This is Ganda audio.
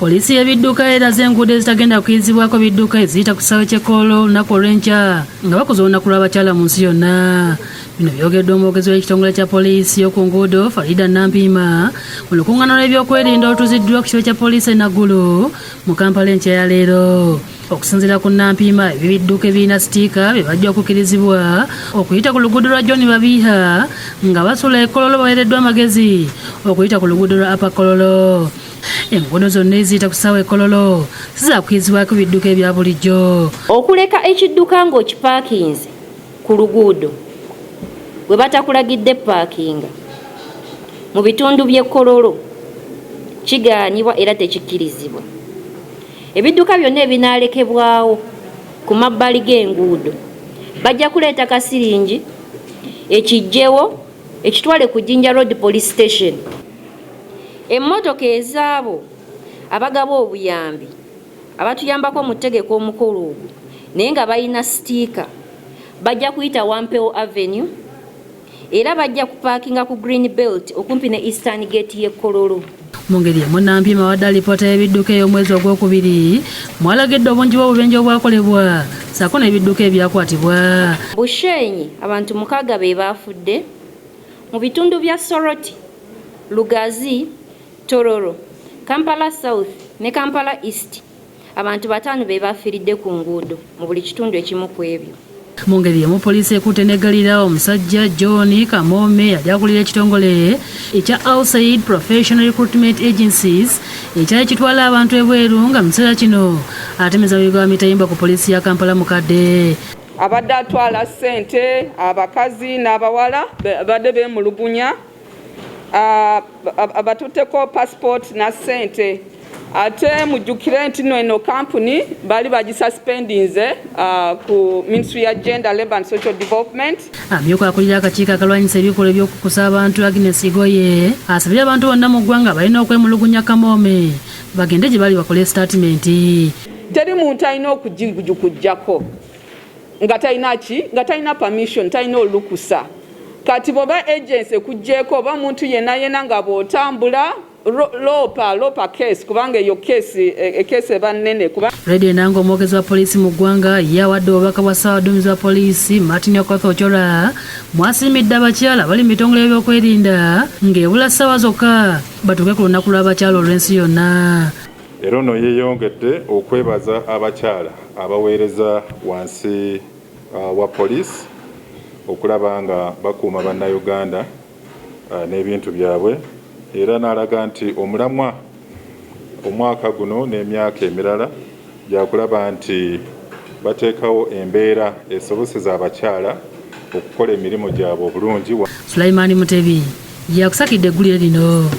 Poliisi y'ebidduka eraze enguudo ezitagenda kuyizibwako bidduka eziyita ku kisaawe ky'Ekkoolo olunaku olw'enkya nga bakoze olunaku lw'abakyala mu nsi yonna. Bino byogeddwa omwogezi w'ekitongole kya poliisi y'oku nguudo Aidah Nakkazi mu lukuŋŋaana lw'ebyokwerinda olutuuziddwa ku kigo kya poliisi Enguudo mu Kampala enkya ya leero. Okusinziira ku Nakkazi, ebidduka ebirina sitiika bye bajja okukkirizibwa okuyita ku luguudo lwa John Babiha nga basula Kololo baweereddwa amagezi okuyita ku luguudo lwa Upper Kololo. Enguudo zonna eziyita ku ssaawa Kololo zizakkirizibwako ebidduka ebya bulijjo. Okuleka ekidduka ng'okipaakinze ku luguudo bwe batakulagidde paakinga mu bitundu by'e Kololo kigaanibwa era tekikkirizibwa. Ebidduka byonna ebinaalekebwawo ku mabbali g'enguudo bajja kuleeta kasiringi ekijjewo ekitwale ku Jinja Road Police Station. Emmotoka ezaabo abagaba obuyambi abatuyambako mu ttegeko omukolo ogwo naye nga balina sitiika bajja kuyita Wampewo Avenue era bajja kupaakinga ku Green Belt okumpi ne Eastern Gate y'e Kololo. Mu ngeri emu Nakkazi awadde alipoota y'ebidduka ey'omwezi ogwokubiri mwalagidde obungi bw'obubenje obwakolebwa ssaako n'ebidduka ebyakwatibwa. Bushenyi abantu 6 be baafudde mu bitundu bya Soroti, Lugazi, Tororo, Kampala South ne Kampala East. Abantu 5 be bafiiridde ku nguudo mu buli kitundu ekimu ku ebyo. Mu ngeri emu poliisi ekutte n'eggalira omusajja John Kamome yali akulira ekitongole ekya Outside Professional Recruitment Agencies ekyali kitwala abantu ebweru nga mu kiseera kino atemeza bigwa mitayimba ku poliisi ya Kampala Bukedde. Abadde atwala ssente abakazi n'abawala badde beemulugunya abatutteko passport na ssente ate mujjukire nti eno kampuni bali bagisuspendinze ku Ministry ya Gender, Labour and Social Development. Amyuka akulira akakiiko akalwanyisa ebikolwa by'okukusa abantu Agnes Igoye asabye abantu bonna mu ggwanga balina okwemulugunya Kamome bagende gye bali bakole statement. Teri muntu alina okujjako nga talina permission, talina olukusa. Kati boba agency kujjeko oba muntu yenna nga bw'otambula lopa case kubanga eyo case eba nnene kuba. Radio Nango omwogezi wa poliisi mu ggwanga yawadde obubaka bwa ssaabaduumizi wa poliisi Martin Okoth mwasimidde abakyala bali mu bitongole by'okwerinda ng'ebula ssaawa zokka batuuke ku lunaku lw'abakyala olw'ensi yonna. Era ono yeeyongedde okwebaza abakyala abaweereza wansi wa poliisi okulaba nga bakuuma bannayuganda n'ebintu byabwe era n'alaga nti omulamwa omwaka guno n'emyaka emirala byakulaba nti bateekawo embeera esoboseza abakyala okukola emirimu gyabwe obulungi. Sulaiman Mutebi yakusakidde eggulire lino.